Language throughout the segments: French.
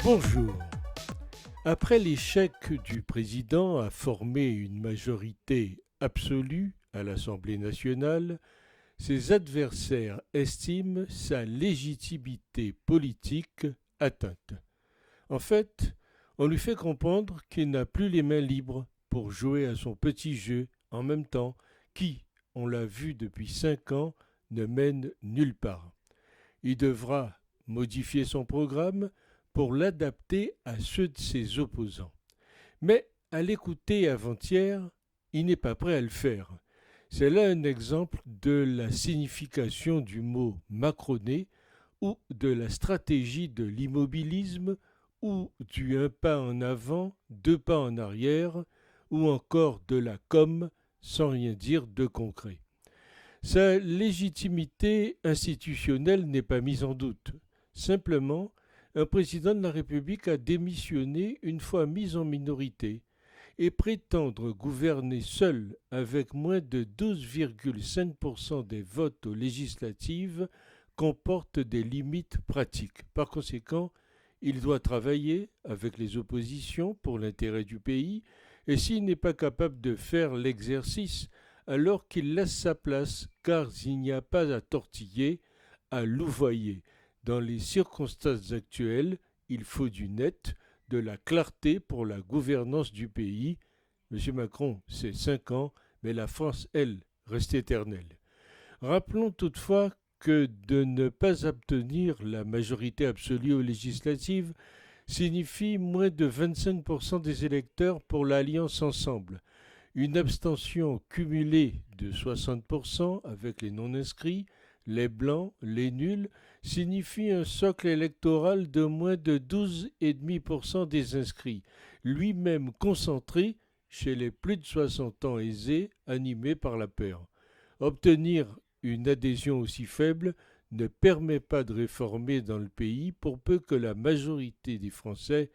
Bonjour. Après l'échec du président à former une majorité absolue à l'Assemblée nationale, ses adversaires estiment sa légitimité politique atteinte. En fait, on lui fait comprendre qu'il n'a plus les mains libres pour jouer à son petit jeu en même temps qui, on l'a vu depuis 5 ans, ne mène nulle part. Il devra modifier son programme pour l'adapter à ceux de ses opposants. Mais à l'écouter avant-hier, il n'est pas prêt à le faire. C'est là un exemple de la signification du mot macroné ou de la stratégie de l'immobilisme ou du un pas en avant, deux pas en arrière ou encore de la com sans rien dire de concret. Sa légitimité institutionnelle n'est pas mise en doute. Simplement, un président de la République a démissionné une fois mis en minorité et prétendre gouverner seul avec moins de 12,5% des votes aux législatives comporte des limites pratiques. Par conséquent, il doit travailler avec les oppositions pour l'intérêt du pays et s'il n'est pas capable de faire l'exercice, alors qu'il laisse sa place car il n'y a pas à tortiller, à louvoyer. Dans les circonstances actuelles, il faut du net, de la clarté pour la gouvernance du pays. M. Macron, c'est 5 ans, mais la France, elle, reste éternelle. Rappelons toutefois que de ne pas obtenir la majorité absolue aux législatives signifie moins de 25% des électeurs pour l'Alliance Ensemble. Une abstention cumulée de 60% avec les non-inscrits, les blancs, les nuls, signifie un socle électoral de moins de 12,5% des inscrits, lui-même concentré chez les plus de 60 ans aisés animés par la peur. Obtenir une adhésion aussi faible ne permet pas de réformer dans le pays pour peu que la majorité des Français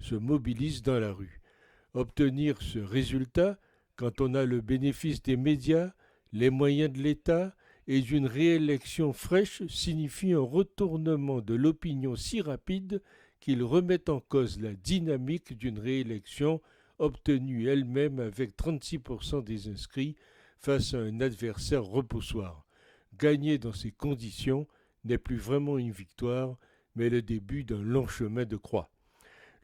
se mobilise dans la rue. Obtenir ce résultat quand on a le bénéfice des médias, les moyens de l'État et d'une réélection fraîche signifie un retournement de l'opinion si rapide qu'il remet en cause la dynamique d'une réélection obtenue elle-même avec 36% des inscrits face à un adversaire repoussoir. Gagner dans ces conditions n'est plus vraiment une victoire, mais le début d'un long chemin de croix.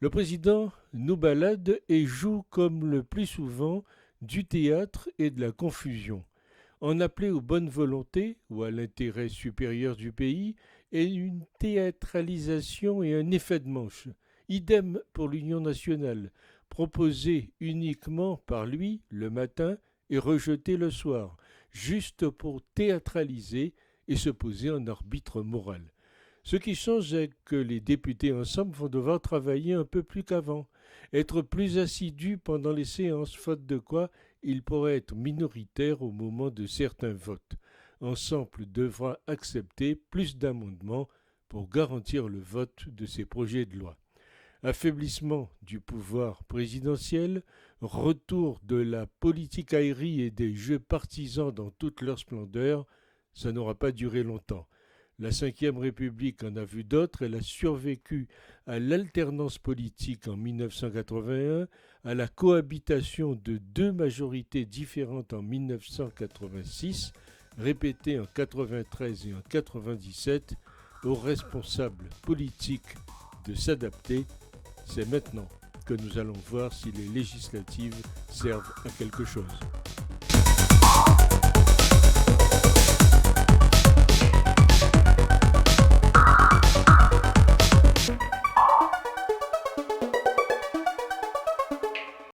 Le président nous balade et joue comme le plus souvent du théâtre et de la confusion. En appeler aux bonnes volontés ou à l'intérêt supérieur du pays est une théâtralisation et un effet de manche. Idem pour l'Union nationale, proposée uniquement par lui le matin et rejetée le soir, juste pour théâtraliser et se poser en arbitre moral. Ce qui change, c'est que les députés ensemble vont devoir travailler un peu plus qu'avant, être plus assidus pendant les séances, faute de quoi ils pourraient être minoritaires au moment de certains votes. Ensemble devra accepter plus d'amendements pour garantir le vote de ces projets de loi. Affaiblissement du pouvoir présidentiel, retour de la politicaillerie et des jeux partisans dans toute leur splendeur, ça n'aura pas duré longtemps. La Ve République en a vu d'autres, elle a survécu à l'alternance politique en 1981, à la cohabitation de deux majorités différentes en 1986, répétée en 93 et en 97, aux responsables politiques de s'adapter. C'est maintenant que nous allons voir si les législatives servent à quelque chose.